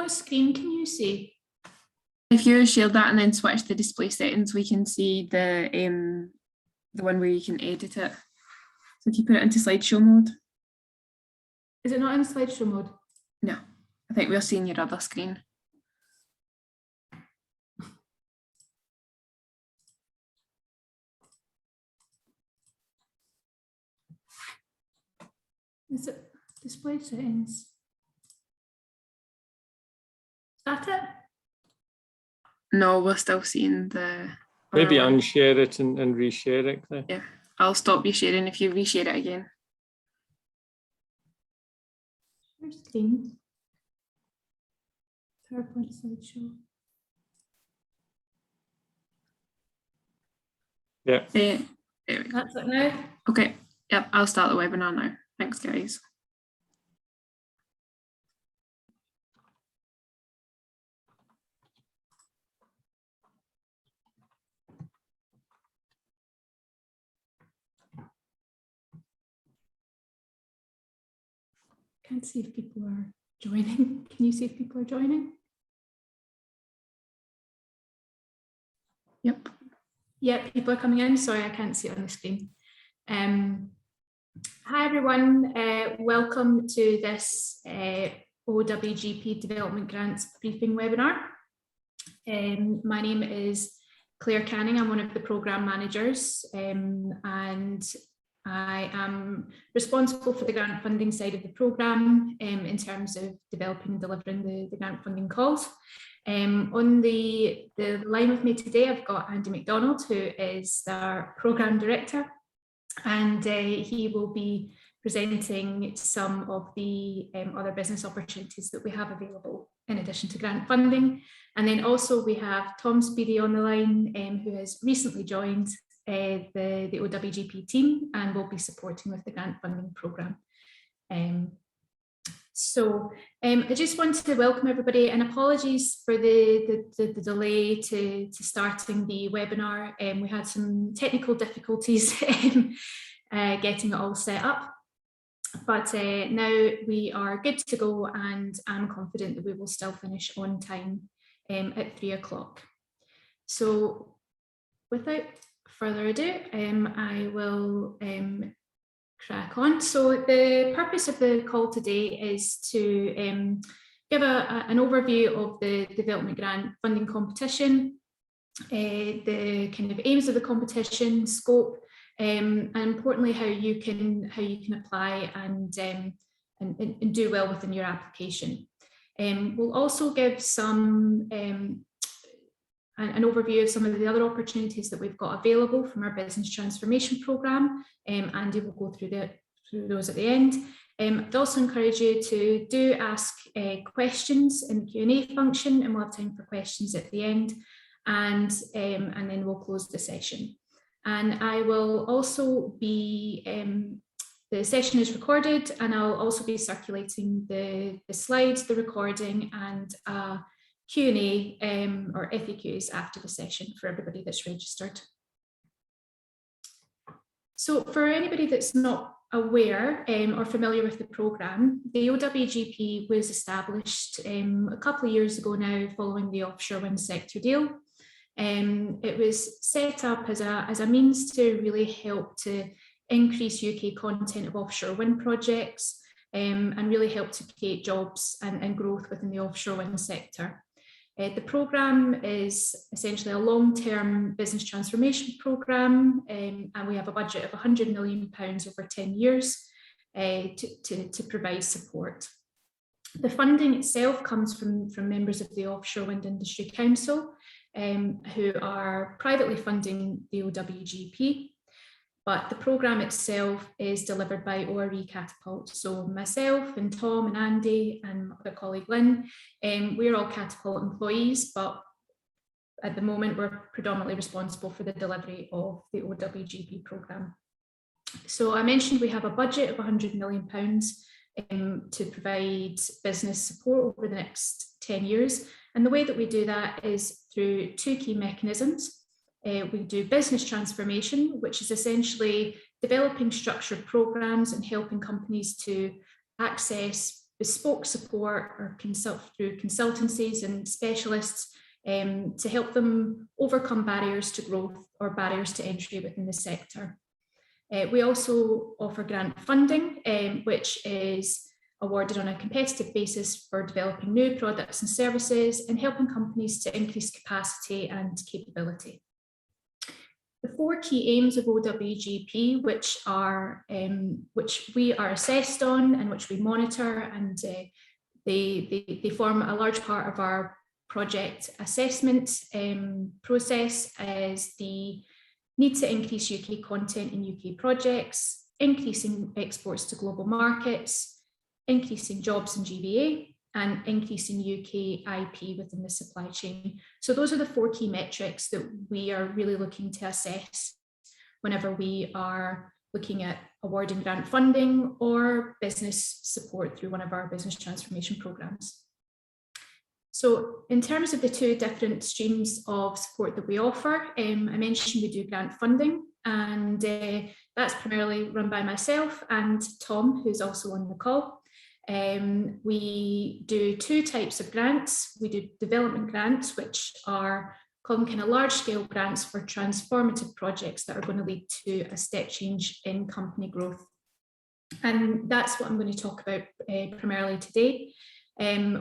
What screen can you see? If you share that and then switch the display settings, we can see the one where you can edit it. So if you put it into slideshow mode. Is it not in slideshow mode? No, I think we're seeing your other screen. Is it display settings? Is that it? No, we're still seeing the... Maybe unshare it and reshare it. Claire. Yeah, I'll stop you sharing if you reshare it again. Share screen. PowerPoint slideshow. Yeah. There we go. That's it now. Okay, yep, I'll start the webinar now. Thanks, guys. Can't see if people are joining. Can you see if people are joining? Yep. Yeah, people are coming in. Sorry, I can't see it on the screen. Hi, everyone. Welcome to this OWGP Development Grants Briefing webinar. My name is Claire Canning. I'm one of the programme managers, and I am responsible for the grant funding side of the programme in terms of developing and delivering the grant funding calls. On the line with me today, I've got Andy McDonald, who is our programme director, and he will be presenting some of the other business opportunities that we have available in addition to grant funding. And then also we have Tom Speedy on the line, who has recently joined the OWGP team and will be supporting with the grant funding programme. I just wanted to welcome everybody, and apologies for the delay to starting the webinar. We had some technical difficulties getting it all set up, but now we are good to go, and I'm confident that we will still finish on time at 3 o'clock. So without further ado, I will crack on. So the purpose of the call today is to give an overview of the development grant funding competition, the kind of aims of the competition, scope, and importantly how you can apply and do well within your application. We'll also give some an overview of some of the other opportunities that we've got available from our business transformation programme. Andy will go through those at the end. I'd also encourage you to do ask questions in the Q&A function, and we'll have time for questions at the end, and then we'll close the session. And I will also be, the session is recorded, and I'll also be circulating the slides, the recording, and Q&A or FAQs after the session for everybody that's registered. So for anybody that's not aware or familiar with the programme, the OWGP was established a couple of years ago now following the offshore wind sector deal. It was set up as a means to really help to increase UK content of offshore wind projects and really help to create jobs and growth within the offshore wind sector. The programme is essentially a long-term business transformation programme, and we have a budget of £100 million over 10 years to provide support. The funding itself comes from members of the Offshore Wind Industry Council, who are privately funding the OWGP, but the programme itself is delivered by ORE Catapult. So myself and Tom and Andy and my other colleague Lynn, we're all Catapult employees, but at the moment we're predominantly responsible for the delivery of the OWGP programme. So I mentioned we have a budget of £100 million to provide business support over the next 10 years. And the way that we do that is through two key mechanisms. We do business transformation, which is essentially developing structured programs and helping companies to access bespoke support or through consultancies and specialists to help them overcome barriers to growth or barriers to entry within the sector. We also offer grant funding, which is awarded on a competitive basis for developing new products and services and helping companies to increase capacity and capability. The 4 key aims of OWGP, which we are assessed on and which we monitor, and they form a large part of our project assessment process, is the need to increase UK content in UK projects, increasing exports to global markets, increasing jobs in GVA, and increasing UK IP within the supply chain. So those are the 4 key metrics that we are really looking to assess whenever we are looking at awarding grant funding or business support through one of our business transformation programs. So in terms of the 2 different streams of support that we offer, I mentioned we do grant funding, and that's primarily run by myself and Tom, who's also on the call. We do 2 types of grants. We do development grants, which are called kind of large scale grants for transformative projects that are going to lead to a step change in company growth. And that's what I'm going to talk about primarily today.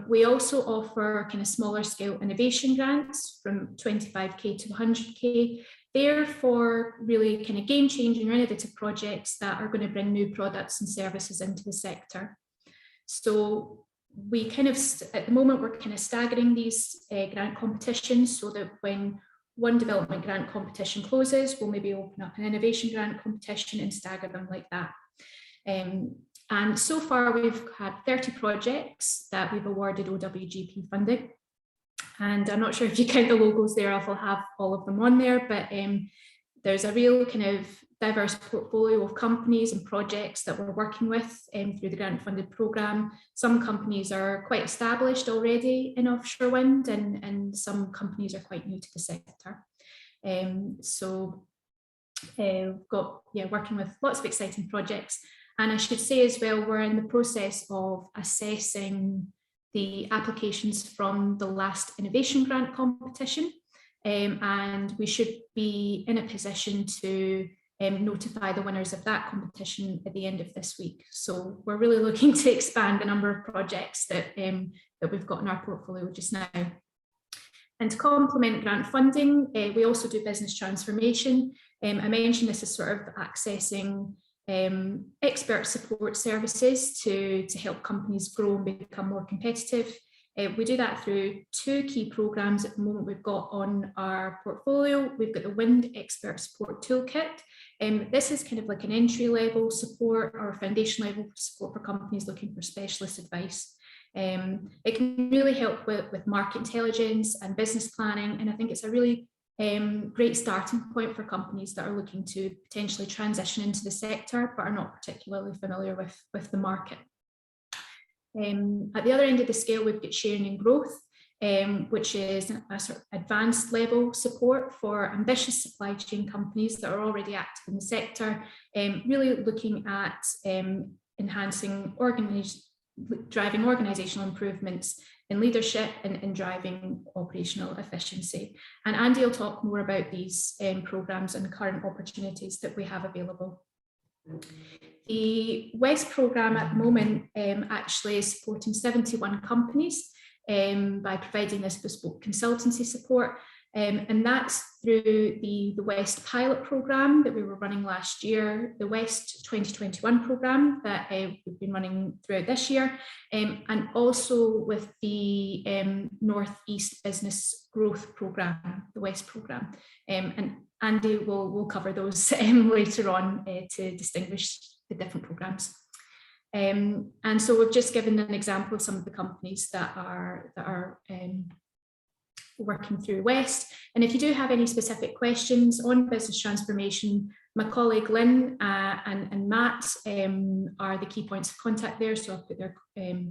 We also offer kind of smaller scale innovation grants from 25k to 100k. They're for really kind of game changing or innovative projects that are going to bring new products and services into the sector. So we kind of, at the moment, we're kind of staggering these grant competitions so that when one development grant competition closes, we'll maybe open up an innovation grant competition and stagger them like that. And so far we've had 30 projects that we've awarded OWGP funding. And I'm not sure if you count the logos there, if I'll have all of them on there, but there's a real kind of diverse portfolio of companies and projects that we're working with through the grant funded programme. Some companies are quite established already in offshore wind, and some companies are quite new to the sector. So we've got, working with lots of exciting projects. And I should say as well, we're in the process of assessing the applications from the last innovation grant competition. And we should be in a position to notify the winners of that competition at the end of this week. So we're really looking to expand the number of projects that we've got in our portfolio just now. And to complement grant funding, we also do business transformation. I mentioned this as sort of accessing expert support services to help companies grow and become more competitive. We do that through 2 key programs at the moment we've got on our portfolio. We've got the Wind Expert Support Toolkit. This is kind of like an entry-level support or foundation level support for companies looking for specialist advice. It can really help with market intelligence and business planning, and I think it's a really great starting point for companies that are looking to potentially transition into the sector but are not particularly familiar with the market. At the other end of the scale, we've got sharing and growth, which is a sort of advanced level support for ambitious supply chain companies that are already active in the sector, really looking at enhancing driving organisational improvements in leadership and driving operational efficiency. And Andy will talk more about these programmes and current opportunities that we have available. The West programme at the moment actually is supporting 71 companies by providing this bespoke consultancy support. And that's through the West pilot programme that we were running last year, the West 2021 programme that we've been running throughout this year, and also with the Northeast Business Growth Programme, the West programme. And Andy will cover those later on to distinguish the different programmes. And so we've just given an example of some of the companies that are working through West. And if you do have any specific questions on business transformation, my colleague Lynn and Matt are the key points of contact there, so I'll put their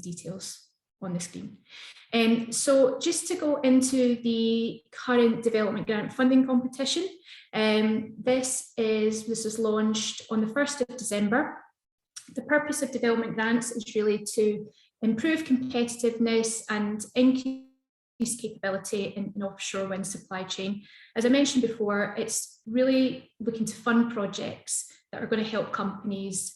details on the screen. So just to go into the current development grant funding competition, this was launched on the 1st of December. The purpose of development grants is really to improve competitiveness and increase capability in offshore wind supply chain. As I mentioned before, it's really looking to fund projects that are going to help companies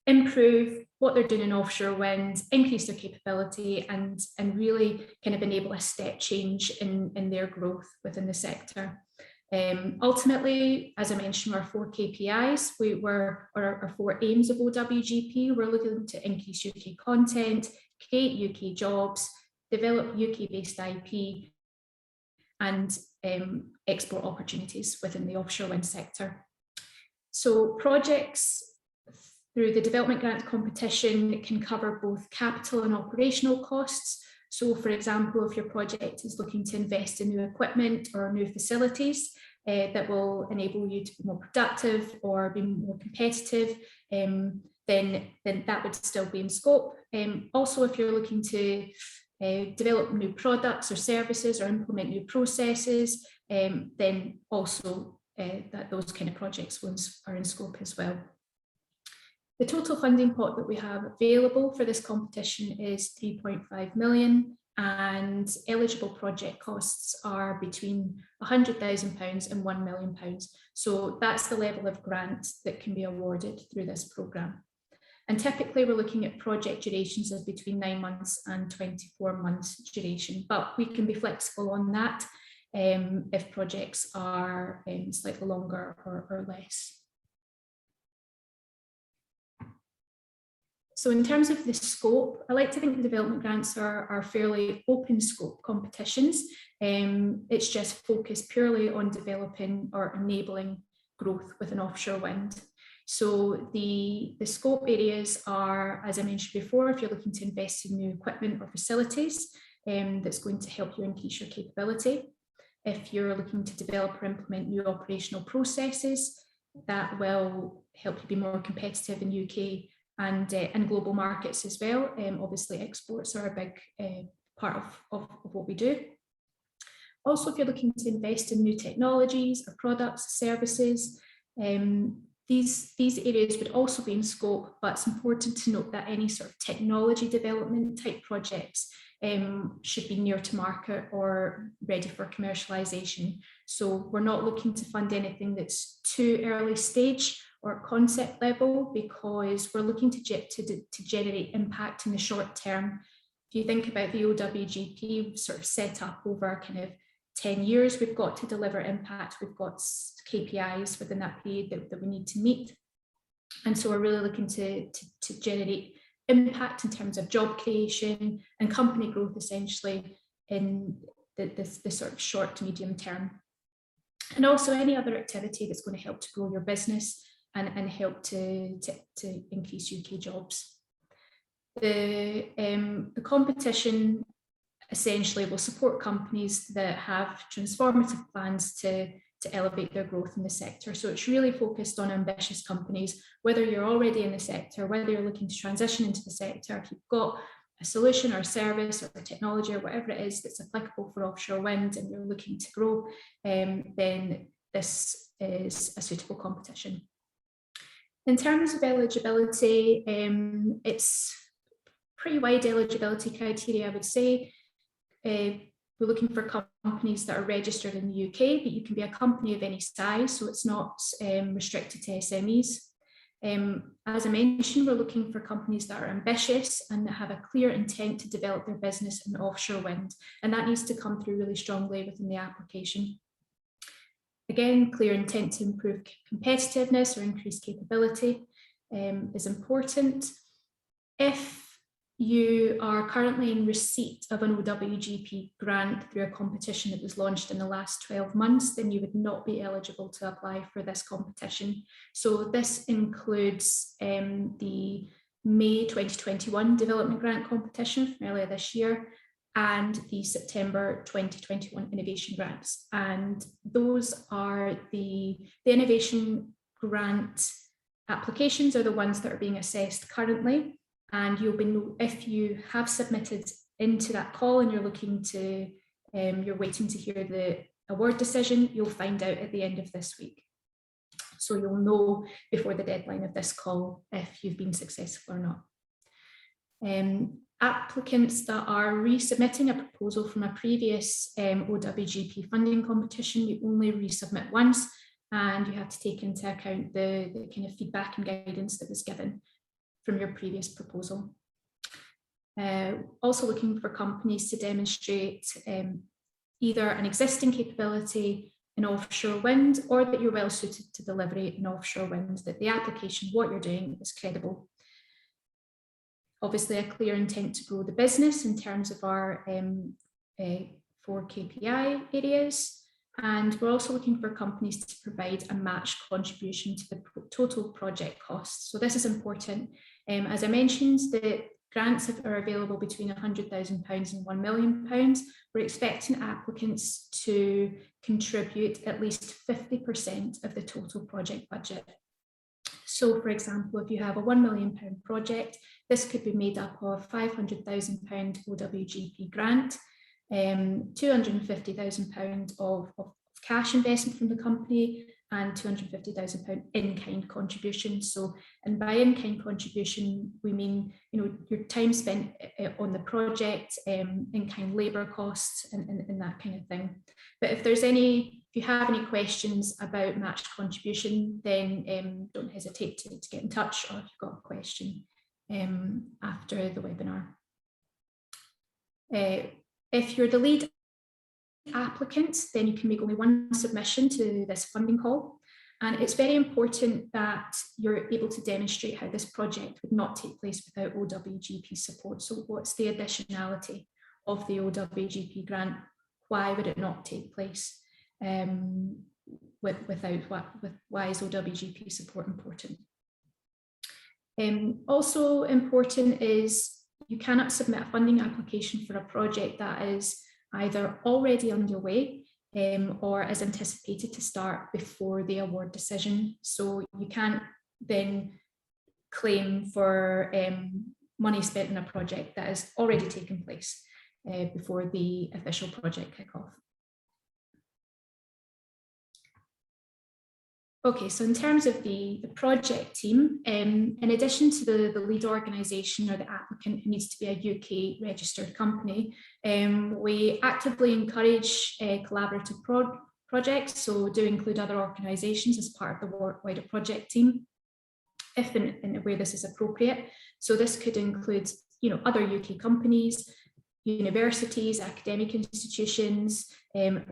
improve what they're doing in offshore wind, increase their capability, and really kind of enable a step change in their growth within the sector. Ultimately, as I mentioned, our 4 KPIs, our 4 aims of OWGP, we're looking to increase UK content, create UK jobs, develop UK-based IP, and export opportunities within the offshore wind sector. So projects through the development grant competition can cover both capital and operational costs. So for example, if your project is looking to invest in new equipment or new facilities that will enable you to be more productive or be more competitive, then that would still be in scope. Also, if you're looking to develop new products or services or implement new processes, then also those kind of projects ones are in scope as well. The total funding pot that we have available for this competition is 3.5 million, and eligible project costs are between £100,000 and £1 million. So that's the level of grant that can be awarded through this programme. And typically we're looking at project durations of between 9 months and 24 months duration, but we can be flexible on that if projects are slightly longer or less. So in terms of the scope, I like to think the development grants are fairly open scope competitions. It's just focused purely on developing or enabling growth within offshore wind. So the scope areas are, as I mentioned before, if you're looking to invest in new equipment or facilities, that's going to help you increase your capability. If you're looking to develop or implement new operational processes, that will help you be more competitive in UK and global markets as well. Obviously exports are a big part of what we do. Also, if you're looking to invest in new technologies or products, services, these areas would also be in scope, but it's important to note that any sort of technology development type projects should be near to market or ready for commercialisation. So we're not looking to fund anything that's too early stage or concept level, because we're looking to generate impact in the short term. If you think about the OWGP sort of set up over kind of 10 years, we've got to deliver impact, we've got KPIs within that period that we need to meet. And so we're really looking to generate impact in terms of job creation and company growth, essentially in the sort of short to medium term. And also any other activity that's going to help to grow your business and help to increase UK jobs. The competition essentially will support companies that have transformative plans to elevate their growth in the sector. So it's really focused on ambitious companies, whether you're already in the sector, whether you're looking to transition into the sector, if you've got a solution or a service or a technology or whatever it is that's applicable for offshore wind and you're looking to grow, then this is a suitable competition. In terms of eligibility, it's pretty wide eligibility criteria, I would say. We're looking for companies that are registered in the UK, but you can be a company of any size, so it's not restricted to SMEs. As I mentioned, we're looking for companies that are ambitious and that have a clear intent to develop their business in offshore wind, and that needs to come through really strongly within the application. Again, clear intent to improve competitiveness or increase capability is important. If you are currently in receipt of an OWGP grant through a competition that was launched in the last 12 months, then you would not be eligible to apply for this competition. So this includes the May 2021 development grant competition from earlier this year and the September 2021 innovation grants. And those are the innovation grant applications are the ones that are being assessed currently. And you'll be, if you have submitted into that call and you're looking to, you're waiting to hear the award decision, you'll find out at the end of this week. So you'll know before the deadline of this call if you've been successful or not. Applicants that are resubmitting a proposal from a previous OWGP funding competition, you only resubmit once, and you have to take into account the kind of feedback and guidance that was given from your previous proposal. Also looking for companies to demonstrate either an existing capability in offshore wind, or that you're well suited to delivery in offshore wind, that the application, what you're doing, is credible. Obviously, a clear intent to grow the business in terms of our 4 KPI areas. And we're also looking for companies to provide a matched contribution to the total project costs. So this is important. As I mentioned, the grants are available between £100,000 and £1 million. We're expecting applicants to contribute at least 50% of the total project budget. So, for example, if you have a £1 million project, this could be made up of £500,000 OWGP grant, £250,000 of cash investment from the company, and £250,000 in-kind contribution. So, and by in-kind contribution, we mean, you know, your time spent on the project, in-kind labour costs, and that kind of thing. But if you have any questions about matched contribution, then don't hesitate to get in touch, or if you've got a question after the webinar. If you're the lead applicant, then you can make only one submission to this funding call. And it's very important that you're able to demonstrate how this project would not take place without OWGP support. So what's the additionality of the OWGP grant? Why would it not take place why is OWGP support important? Also important is you cannot submit a funding application for a project that is either already underway or is anticipated to start before the award decision. So you can't then claim for money spent in a project that has already taken place before the official project kickoff. Okay, so in terms of the project team, in addition to the lead organisation or the applicant who needs to be a UK registered company, we actively encourage collaborative projects, so do include other organisations as part of the wider project team, if and where this is appropriate. So this could include, you know, other UK companies, universities, academic institutions,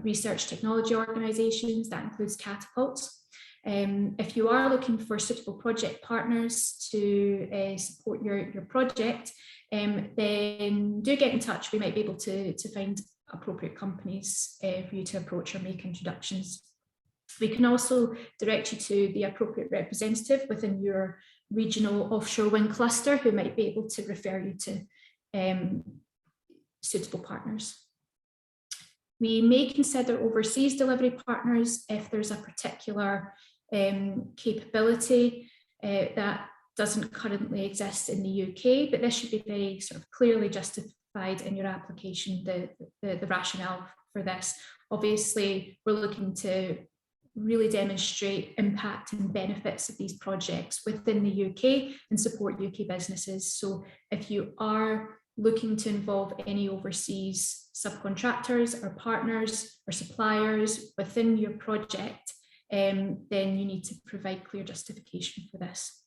research technology organisations, that includes catapults. If you are looking for suitable project partners to support your project, then do get in touch. We might be able to find appropriate companies for you to approach or make introductions. We can also direct you to the appropriate representative within your regional offshore wind cluster who might be able to refer you to suitable partners. We may consider overseas delivery partners if there's a particular capability that doesn't currently exist in the UK, but this should be very sort of clearly justified in your application, the rationale for this. Obviously, we're looking to really demonstrate impact and benefits of these projects within the UK and support UK businesses. So if you are looking to involve any overseas subcontractors or partners or suppliers within your project, then you need to provide clear justification for this.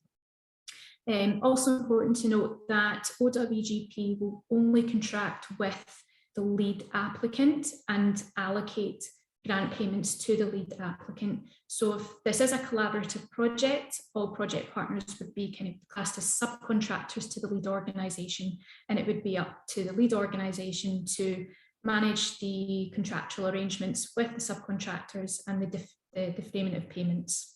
Also important to note that OWGP will only contract with the lead applicant and allocate grant payments to the lead applicant. So if this is a collaborative project, all project partners would be kind of classed as subcontractors to the lead organisation, and it would be up to the lead organisation to manage the contractual arrangements with the subcontractors and the defrayment of payments.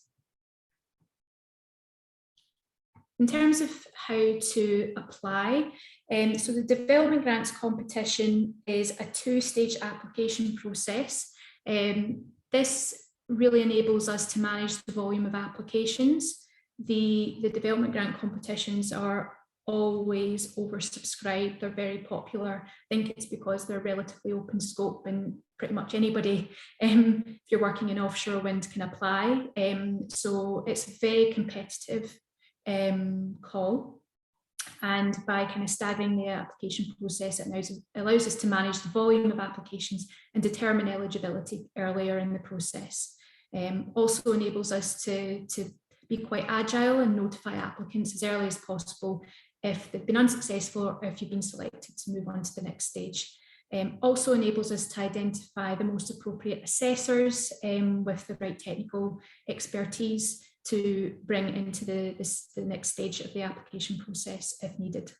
In terms of how to apply, so the development grants competition is a two-stage application process. This really enables us to manage the volume of applications. The development grant competitions are always oversubscribed. They're very popular. I think it's because they're relatively open scope and pretty much anybody, if you're working in offshore wind, can apply. So it's a very competitive call. And by kind of staggering the application process, it allows us to manage the volume of applications and determine eligibility earlier in the process. Also enables us to be quite agile and notify applicants as early as possible if they've been unsuccessful or if you've been selected to move on to the next stage. Also enables us to identify the most appropriate assessors with the right technical expertise to bring into the next stage of the application process if needed.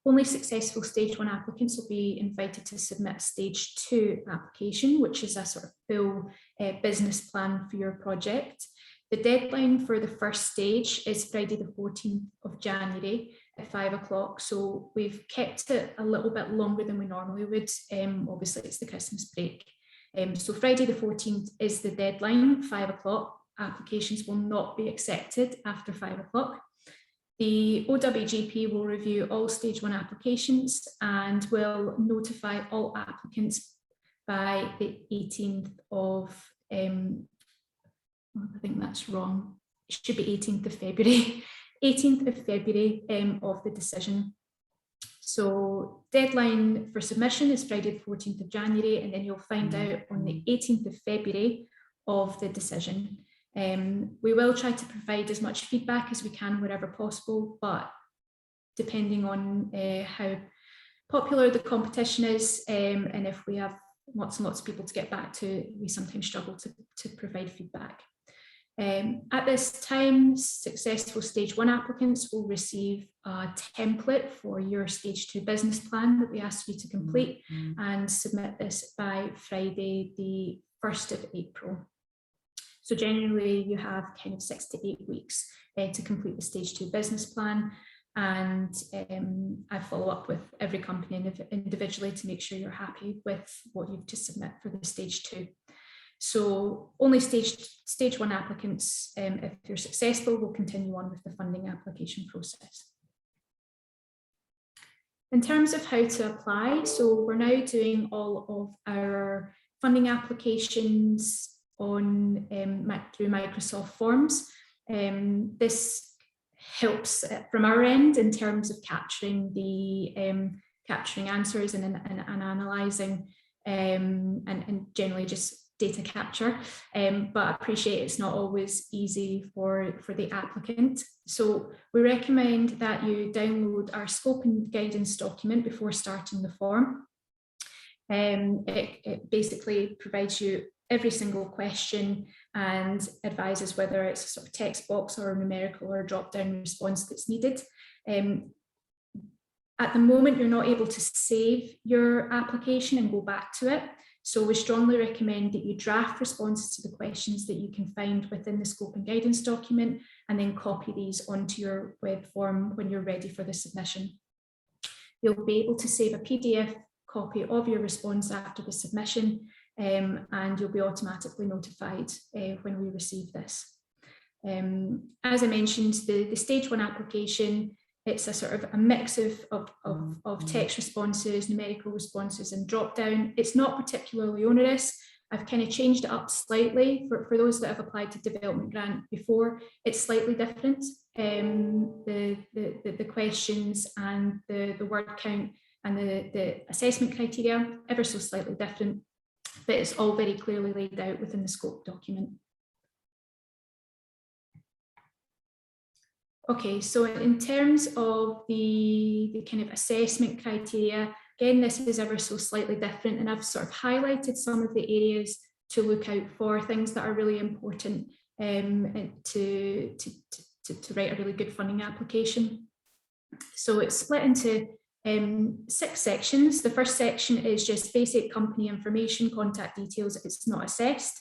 Only successful stage 1 applicants will be invited to submit a stage 2 application, which is a sort of full business plan for your project. The deadline for the first stage is Friday the 14th of January at 5 o'clock. So we've kept it a little bit longer than we normally would. Obviously it's the Christmas break. So Friday the 14th is the deadline, 5 o'clock. Applications will not be accepted after 5 o'clock. The OWGP will review all stage 1 applications and will notify all applicants by the 18th of, I think that's wrong. It should be 18th of February, 18th of February of the decision. So deadline for submission is Friday the 14th of January, and then you'll find out on the 18th of February of the decision. We will try to provide as much feedback as we can wherever possible, but depending on how popular the competition is and if we have lots and lots of people to get back to, we sometimes struggle to provide feedback. At this time, successful stage 1 applicants will receive a template for your stage 2 business plan that we ask you to complete and submit this by Friday, the 1st of April. So generally you have kind of 6 to 8 weeks to complete the stage 2 business plan. And I follow up with every company individually to make sure you're happy with what you've to submit for the stage 2. So only stage 1 applicants, if you're successful, will continue on with the funding application process. In terms of how to apply, so we're now doing all of our funding applications on through Microsoft Forms. This helps from our end in terms of capturing the capturing answers and analysing and generally just data capture, but I appreciate it's not always easy for the applicant. So we recommend that you download our scope and guidance document before starting the form. It basically provides you every single question and advises whether it's a sort of text box or a numerical or a drop-down response that's needed. At the moment, you're not able to save your application and go back to it. So we strongly recommend that you draft responses to the questions that you can find within the scope and guidance document and then copy these onto your web form when you're ready for the submission. You'll be able to save a PDF copy of your response after the submission, and you'll be automatically notified when we receive this. As I mentioned, the stage 1 application, it's a sort of a mix of text responses, numerical responses and drop down. It's not particularly onerous. I've kind of changed it up slightly for those that have applied to development grant before. It's slightly different. The questions and the word count and the assessment criteria ever so slightly different, but it's all very clearly laid out within the scope document. Okay, so in terms of the kind of assessment criteria, again, this is ever so slightly different, and I've sort of highlighted some of the areas to look out for, things that are really important to write a really good funding application. So it's split into 6 sections. The first section is just basic company information, contact details if it's not assessed.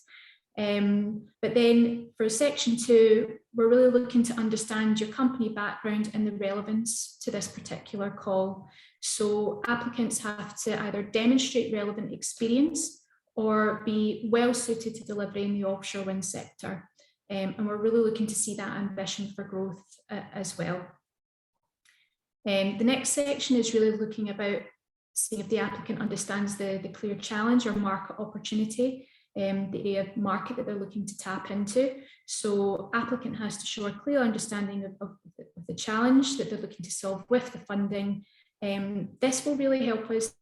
But then for section 2, we're really looking to understand your company background and the relevance to this particular call. So applicants have to either demonstrate relevant experience or be well suited to delivering the offshore wind sector. And we're really looking to see that ambition for growth as well. The next section is really looking about seeing if the applicant understands the clear challenge or market opportunity the area of market that they're looking to tap into. So applicant has to show a clear understanding of the challenge that they're looking to solve with the funding. This will really help us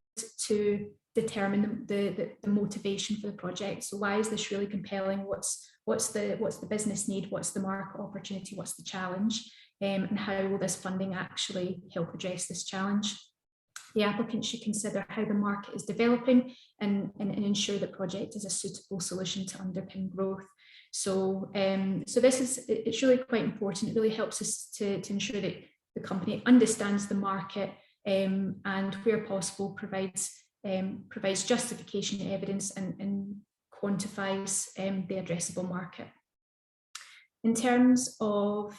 to determine the motivation for the project. So why is this really compelling? What's the business need? What's the market opportunity? What's the challenge? And how will this funding actually help address this challenge? The applicant should consider how the market is developing and ensure the project is a suitable solution to underpin growth. So, it's really quite important. It really helps us to ensure that the company understands the market and where possible provides justification evidence and quantifies the addressable market. In terms of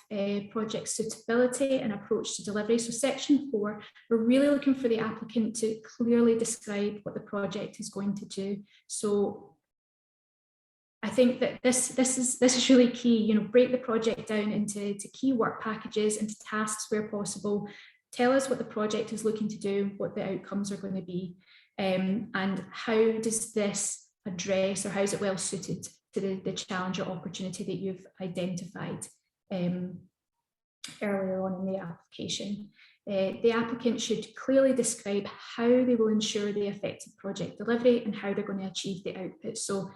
project suitability and approach to delivery, so section 4, we're really looking for the applicant to clearly describe what the project is going to do. So I think that this is really key. You know, break the project down into key work packages, into tasks where possible. Tell us what the project is looking to do, what the outcomes are going to be, and how does this address, or how is it well suited to the challenge or opportunity that you've identified earlier on in the application. The applicant should clearly describe how they will ensure the effective project delivery and how they're going to achieve the output. So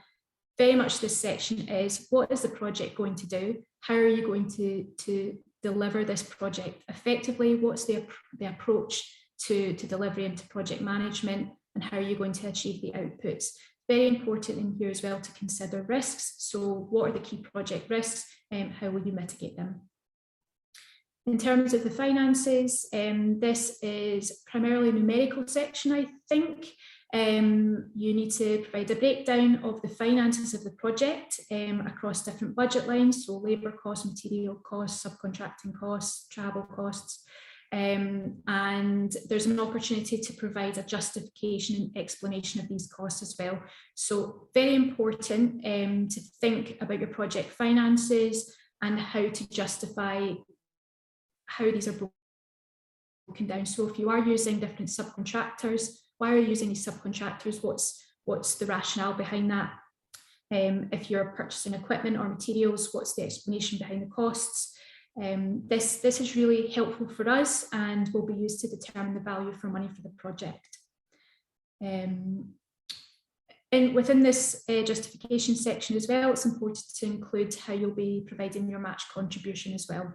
very much this section is, what is the project going to do? How are you going to deliver this project effectively? What's the approach to delivery and to project management? And how are you going to achieve the outputs? Very important in here as well to consider risks. So what are the key project risks and how will you mitigate them? In terms of the finances, this is primarily a numerical section, I think. You need to provide a breakdown of the finances of the project across different budget lines, so labour costs, material costs, subcontracting costs, travel costs. And there's an opportunity to provide a justification and explanation of these costs as well. So very important to think about your project finances and how to justify how these are broken down. So if you are using different subcontractors, why are you using these subcontractors? What's the rationale behind that? If you're purchasing equipment or materials, what's the explanation behind the costs? This is really helpful for us and will be used to determine the value for money for the project. And within this justification section as well, it's important to include how you'll be providing your match contribution as well.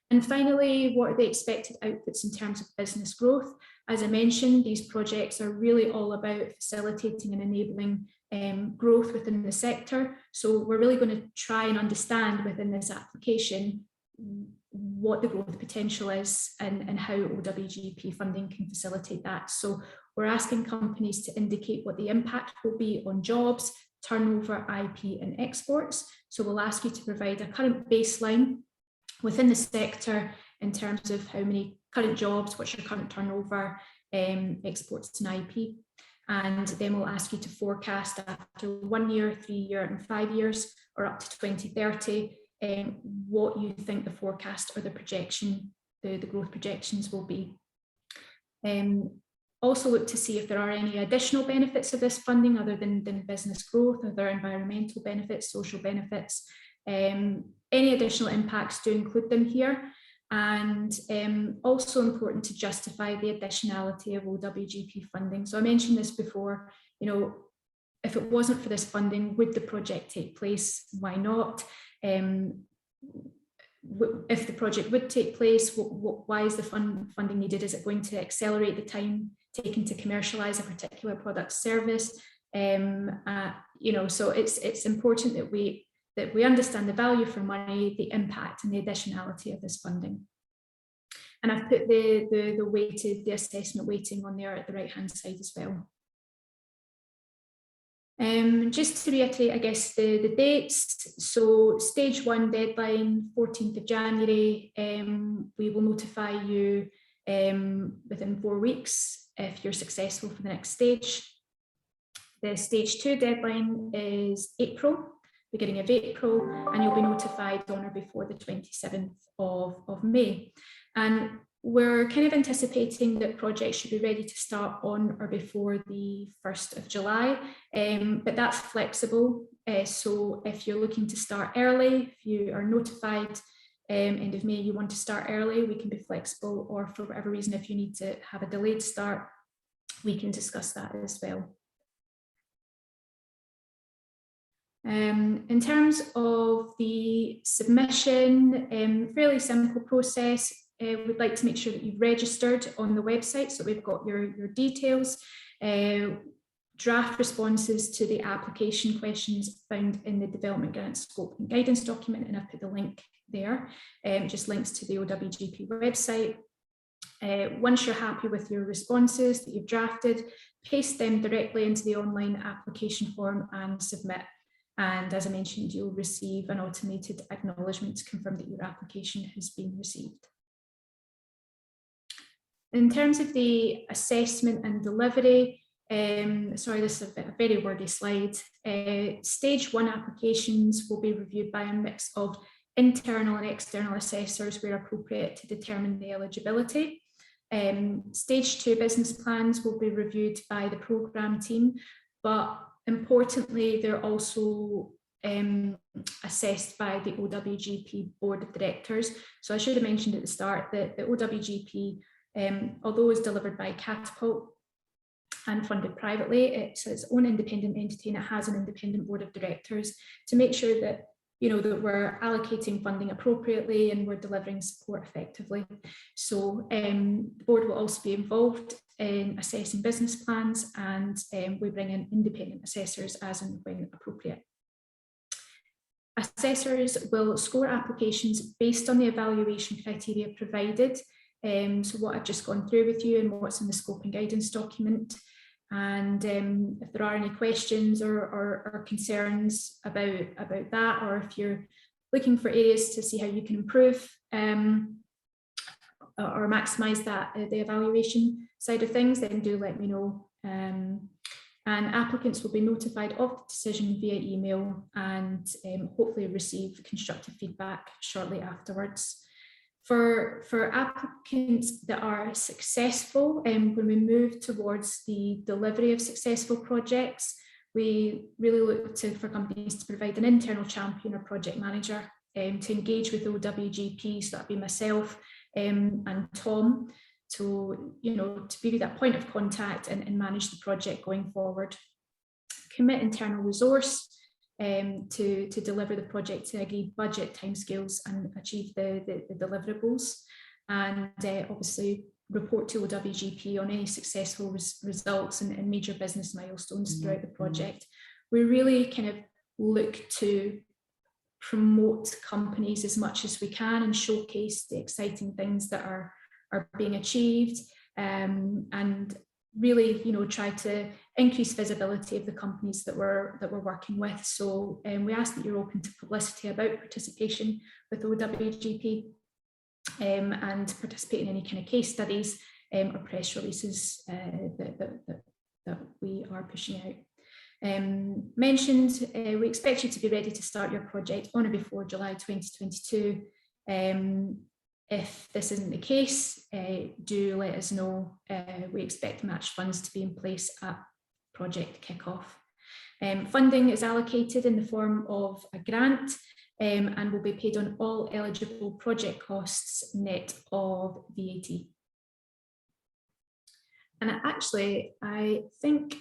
And finally, what are the expected outputs in terms of business growth? As I mentioned, these projects are really all about facilitating and enabling growth within the sector. So we're really going to try and understand within this application what the growth potential is and how OWGP funding can facilitate that. So we're asking companies to indicate what the impact will be on jobs, turnover, IP and exports. So we'll ask you to provide a current baseline within the sector in terms of how many current jobs, what's your current turnover, exports and IP. And then we'll ask you to forecast after 1 year, 3 years and 5 years, or up to 2030, what you think the forecast or the projection, the growth projections will be. Also look to see if there are any additional benefits of this funding other than business growth, or there are environmental benefits, social benefits. Any additional impacts, do include them here. And also important to justify the additionality of OWGP funding. So I mentioned this before, you know, if it wasn't for this funding, would the project take place? Why not? If the project would take place, why is the funding needed? Is it going to accelerate the time taken to commercialise a particular product service? You know, so it's important that we understand the value for money, the impact and the additionality of this funding. And I've put the assessment weighting on there at the right hand side as well. Just to reiterate, I guess, the dates. So stage 1 deadline, 14th of January. We will notify you within 4 weeks if you're successful for the next stage. The stage 2 deadline is April, beginning of April, and you'll be notified on or before the 27th of May. And We're kind of anticipating that projects should be ready to start on or before the 1st of July, but that's flexible. So if you're looking to start early, if you are notified end of May, you want to start early, we can be flexible, or for whatever reason, if you need to have a delayed start, we can discuss that as well. In terms of the submission, fairly simple process. We'd like to make sure that you've registered on the website, so we've got your details, draft responses to the application questions found in the development grant scope and guidance document, and I've put the link there, just links to the OWGP website. Once you're happy with your responses that you've drafted, paste them directly into the online application form and submit. And as I mentioned, you'll receive an automated acknowledgement to confirm that your application has been received. In terms of the assessment and delivery, sorry, this is a very wordy slide. Stage 1 applications will be reviewed by a mix of internal and external assessors where appropriate to determine the eligibility. Stage 2 business plans will be reviewed by the programme team, but importantly, they're also assessed by the OWGP Board of Directors. So I should have mentioned at the start that the OWGP, although it's delivered by Catapult and funded privately, it's its own independent entity and it has an independent board of directors to make sure that, you know, that we're allocating funding appropriately and we're delivering support effectively. So the board will also be involved in assessing business plans, and we bring in independent assessors as and when appropriate. Assessors will score applications based on the evaluation criteria provided. So what I've just gone through with you and what's in the scope and guidance document. And if there are any questions or concerns about that, or if you're looking for areas to see how you can improve or maximise that the evaluation side of things, then do let me know. And applicants will be notified of the decision via email and hopefully receive constructive feedback shortly afterwards. For applicants that are successful, when we move towards the delivery of successful projects, we really look for companies to provide an internal champion or project manager to engage with OWGP, so that'd be myself and Tom, to be that point of contact and manage the project going forward. Commit internal resource to deliver the project to agreed budget, timescales, and achieve the deliverables, and obviously report to OWGP on any successful results and major business milestones throughout the project. We really kind of look to promote companies as much as we can and showcase the exciting things that are being achieved, and really, try to increase visibility of the companies that we're working with. So we ask that you're open to publicity about participation with OWGP and participate in any kind of case studies or press releases that we are pushing out. Mentioned, we expect you to be ready to start your project on or before July 2022. If this isn't the case, do let us know. We expect match funds to be in place at project kickoff. Funding is allocated in the form of a grant and will be paid on all eligible project costs net of VAT. And actually, I think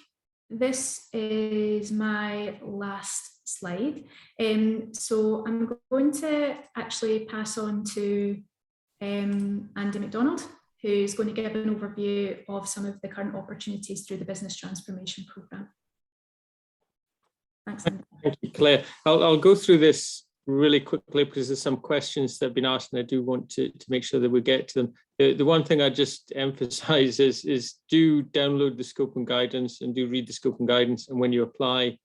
this is my last slide. So I'm going to actually pass on to Andy McDonald, who's going to give an overview of some of the current opportunities through the Business Transformation Programme. Thanks, Andy. Thank you, Claire. I'll go through this really quickly because there's some questions that have been asked and I do want to make sure that we get to them. The one thing I just emphasise is do download the scope and guidance and do read the scope and guidance, and when you apply,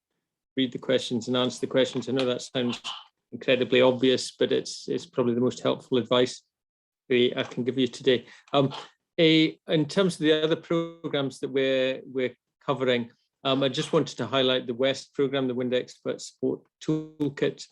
read the questions and answer the questions. I know that sounds incredibly obvious, but it's probably the most helpful advice I can give you today. In terms of the other programs that we're covering, I just wanted to highlight the WEST program, the Wind Expert Support Toolkit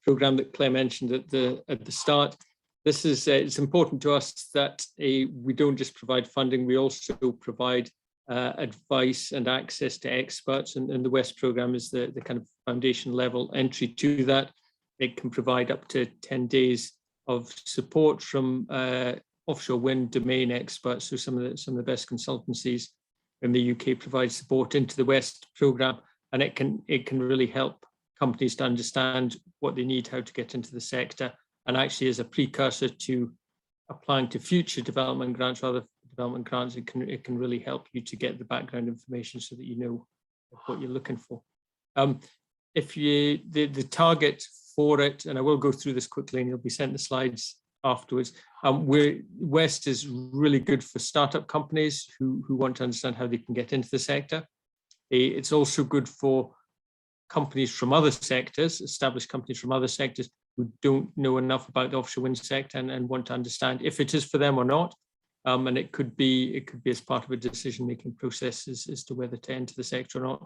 program that Claire mentioned at the start. this is it's important to us that we don't just provide funding, we also provide advice and access to experts, and the WEST program is the kind of foundation level entry to that. It can provide up to 10 days of support from offshore wind domain experts. So some of the best consultancies in the UK provide support into the WEST program, and it can really help companies to understand what they need, how to get into the sector, and actually as a precursor to applying to future development grants or other development grants, it can really help you to get the background information so that you know what you're looking for. If you the target for it, and I will go through this quickly, and you'll be sent the slides afterwards. WEST is really good for startup companies who want to understand how they can get into the sector. It's also good for companies from other sectors, established companies from other sectors who don't know enough about the offshore wind sector and want to understand if it is for them or not. And it could be as part of a decision-making process as to whether to enter the sector or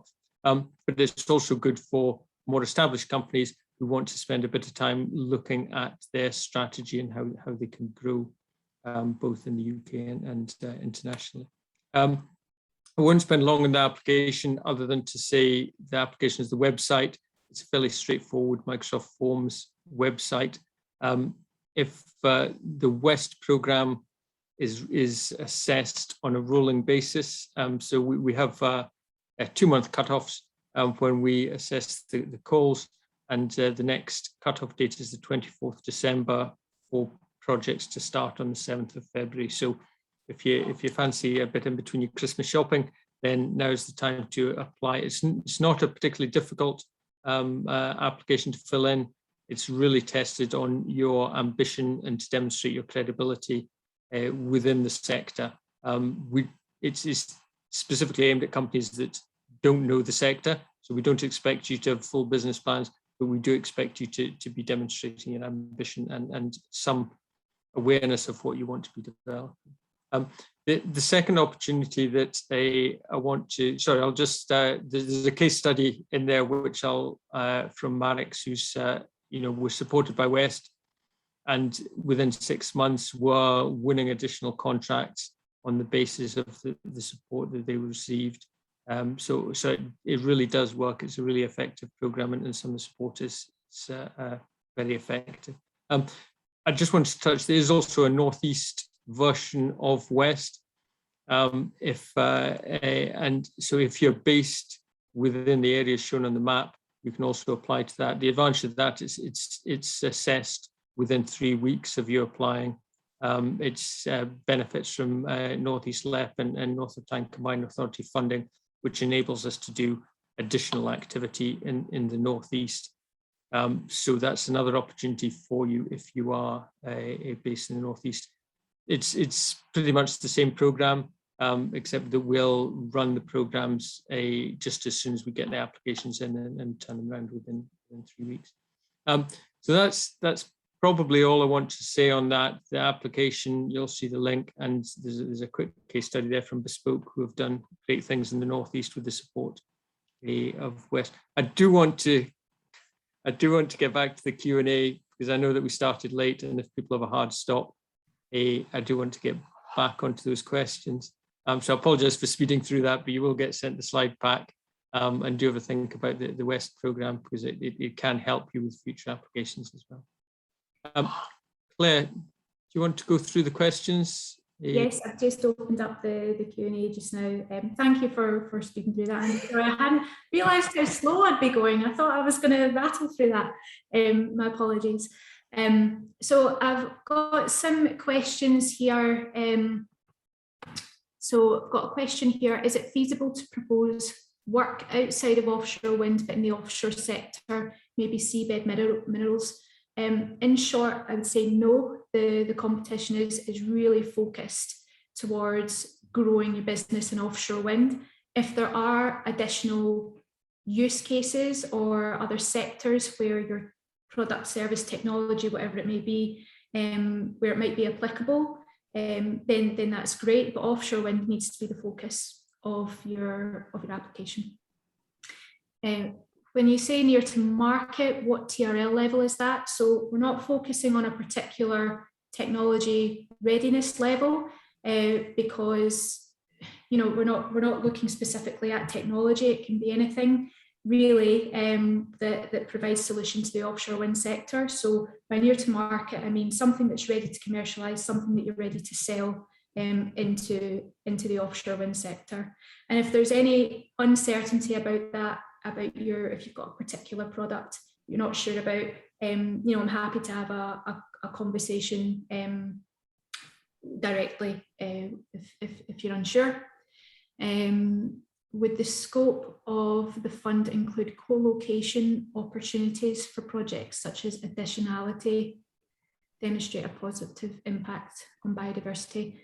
not. But it's also good for more established companies who want to spend a bit of time looking at their strategy and how they can grow both in the UK and internationally. I won't spend long on the application other than to say the application is the website. It's a fairly straightforward Microsoft Forms website. If the WEST program is assessed on a rolling basis, so we have 2-month cutoffs when we assess the calls, and the next cutoff date is the 24th December for projects to start on the 7th of February. So if you fancy a bit in between your Christmas shopping, then now's the time to apply. It's not a particularly difficult application to fill in. It's really tested on your ambition and to demonstrate your credibility within the sector. It's specifically aimed at companies that don't know the sector, so we don't expect you to have full business plans, but we do expect you to be demonstrating an ambition and some awareness of what you want to be developing. The second opportunity that I want to, sorry, I'll just, there's a case study in there which I'll, from Marix, who's, was supported by WEST, and within 6 months were winning additional contracts on the basis of the support that they received. So it really does work. It's a really effective program, and some of the support is very effective. I just wanted to touch, there is also a Northeast version of WEST. And so if you're based within the areas shown on the map, you can also apply to that. The advantage of that is it's assessed within 3 weeks of you applying. It's benefits from Northeast LEP and North of Tyne Combined Authority funding, which enables us to do additional activity in the Northeast. So that's another opportunity for you if you are based in the Northeast. It's pretty much the same program, except that we'll run the programs just as soon as we get the applications in and turn them around within 3 weeks. So that's probably all I want to say on that. The application, you'll see the link, and there's a quick case study there from Bespoke, who have done great things in the Northeast with the support of WEST. I do want to get back to the Q&A, because I know that we started late, and if people have a hard stop, I do want to get back onto those questions. So I apologize for speeding through that, but you will get sent the slide pack, and do have a think about the WEST program, because it can help you with future applications as well. Claire, do you want to go through the questions? Yes, I've just opened up the Q&A just now. Thank you for speaking through that. And sorry, I hadn't realised how slow I'd be going. I thought I was going to rattle through that. My apologies. So I've got some questions here. So I've got a question here. Is it feasible to propose work outside of offshore wind, but in the offshore sector, maybe seabed minerals? In short, I would say no. The competition is really focused towards growing your business in offshore wind. If there are additional use cases or other sectors where your product, service, technology, whatever it may be, where it might be applicable, then that's great. But offshore wind needs to be the focus of your application. When you say near to market, what TRL level is that? So we're not focusing on a particular technology readiness level, because we're not looking specifically at technology. It can be anything really that provides solution to the offshore wind sector. So by near to market, I mean something that's ready to commercialise, something that you're ready to sell into the offshore wind sector. And if there's any uncertainty about that, if you've got a particular product you're not sure about, I'm happy to have a conversation directly if you're unsure. Would the scope of the fund include co-location opportunities for projects such as additionality, demonstrate a positive impact on biodiversity?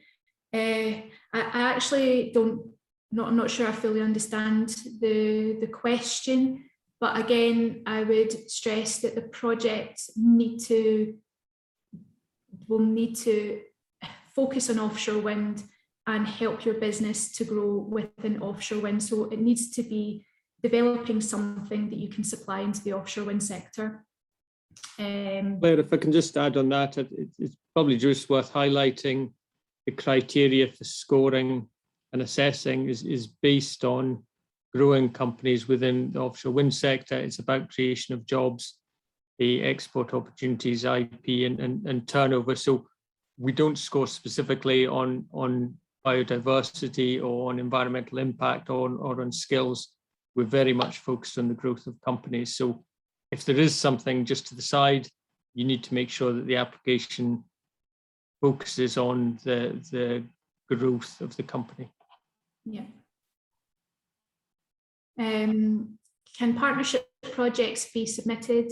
I actually I'm not sure I fully understand the question, but again, I would stress that the project will need to focus on offshore wind and help your business to grow within offshore wind. So it needs to be developing something that you can supply into the offshore wind sector. Claire, if I can just add on that, it's probably just worth highlighting the criteria for scoring and assessing is based on growing companies within the offshore wind sector. It's about creation of jobs, the export opportunities, IP and turnover. So we don't score specifically on biodiversity or on environmental impact or on skills. We're very much focused on the growth of companies. So if there is something just to the side, you need to make sure that the application focuses on the growth of the company. Yeah. Can partnership projects be submitted,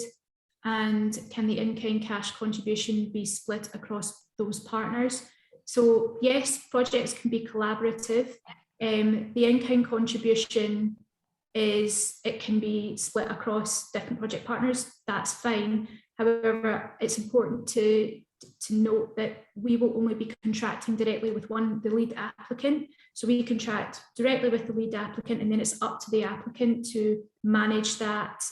and can the in-kind cash contribution be split across those partners? So yes, projects can be collaborative. The in-kind contribution it can be split across different project partners. That's fine. However, it's important to note that we will only be contracting directly with the lead applicant. So we contract directly with the lead applicant, and then it's up to the applicant to manage that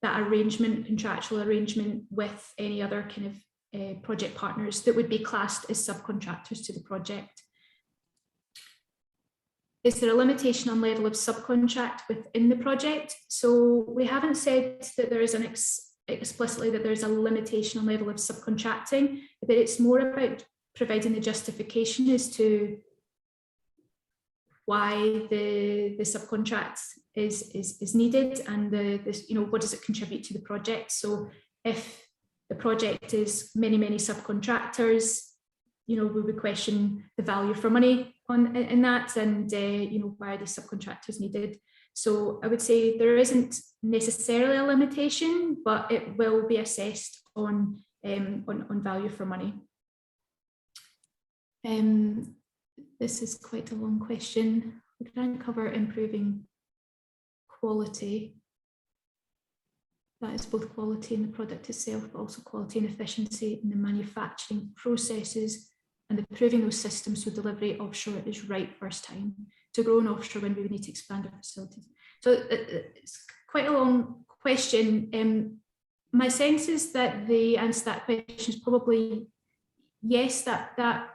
arrangement, contractual arrangement, with any other kind of project partners that would be classed as subcontractors to the project. Is there a limitation on level of subcontract within the project? So we haven't said that there is explicitly that there's a limitation on level of subcontracting, but it's more about providing the justification as to why the subcontract is needed, and what does it contribute to the project. So if the project is many subcontractors, we would question the value for money in that, and why are these subcontractors needed. So I would say there isn't necessarily a limitation, but it will be assessed on value for money. This is quite a long question. We can cover improving quality. That is both quality in the product itself, but also quality and efficiency in the manufacturing processes, and improving those systems so delivery offshore is right first time. To grow in offshore wind, we would need to expand our facilities. So it's quite a long question. My sense is that the answer to that question is probably yes, that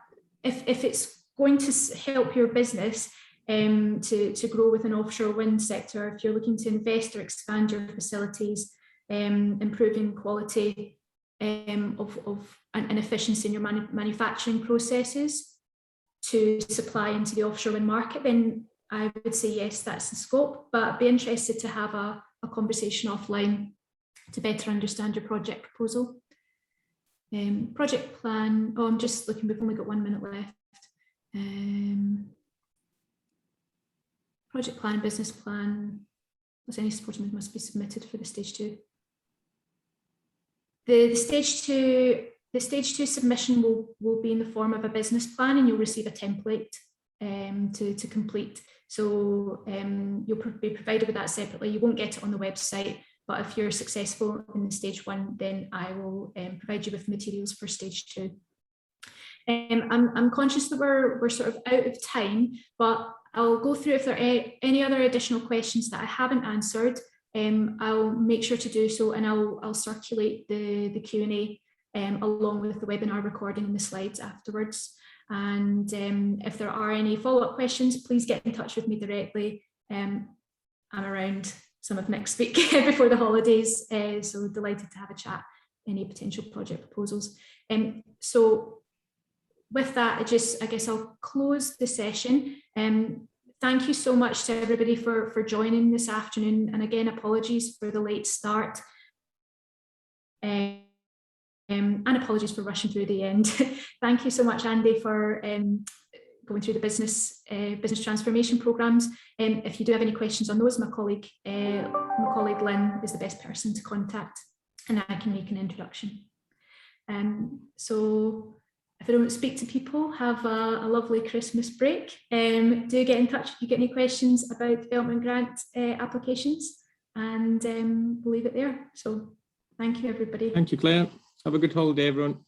if it's going to help your business to grow with an offshore wind sector, if you're looking to invest or expand your facilities, improving quality and efficiency in your manufacturing processes to supply into the offshore wind market, then I would say yes, that's the scope. But I'd be interested to have a conversation offline to better understand your project proposal. Project plan. Oh, I'm just looking. We've only got 1 minute left. Project plan, business plan. Was any supporting must be submitted for the stage 2. The stage 2 submission will be in the form of a business plan, and you'll receive a template to complete. So you'll be provided with that separately. You won't get it on the website, but if you're successful in the stage 1, then I will provide you with materials for stage 2. I'm conscious that we're sort of out of time, but I'll go through if there are any other additional questions that I haven't answered. I'll make sure to do so, and I'll circulate the Q&A along with the webinar recording and the slides afterwards. And if there are any follow-up questions, please get in touch with me directly. I'm around some of next week before the holidays, so delighted to have a chat, any potential project proposals. So with that, I guess I'll close the session. Thank you so much to everybody for joining this afternoon. And again, apologies for the late start. And apologies for rushing through the end. Thank you so much, Andy, for going through the business transformation programs. If you do have any questions on those, my colleague Lynn is the best person to contact, and I can make an introduction. So if I don't speak to people, have a lovely Christmas break. Do get in touch if you get any questions about development grant applications, and we'll leave it there. So thank you, everybody. Thank you, Claire. Have a good holiday, everyone.